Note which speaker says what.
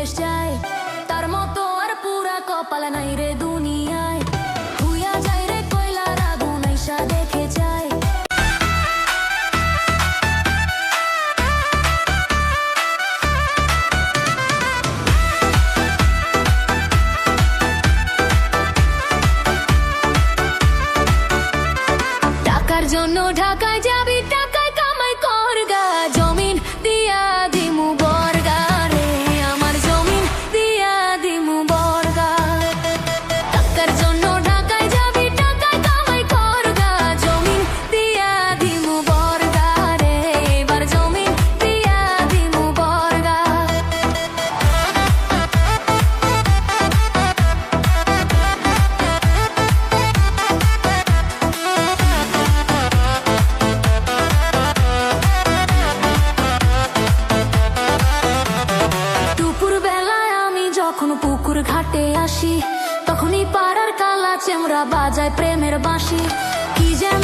Speaker 1: বিদেশ যায়, তার মতো আর পুরা কপাল নাই রে দুনিয়ায়। হুইয়া যায় রে কয়লার আগুন আইসা দেখে যায়। টাকার জন্য ঢাকায় যাবি, টাকায় কামাই করগা, জমিন দিয়া দিমু বর্গা রে, আমার জমিন দিয়া দিমু বর্গা। টাকার জন্য ঢাকায় যাবি, টাকায় কামাই করগা, জমিন দিয়া দিমু বর্গা রে, এবার জমিন দিয়া দিমু বর্গা। দুপুর বেলায় আমি যখন পুকুর ঘাটে আসি, তখনই পাড়ার কালা চেমরা বাজায় প্রেমের বাঁশি। কি যেন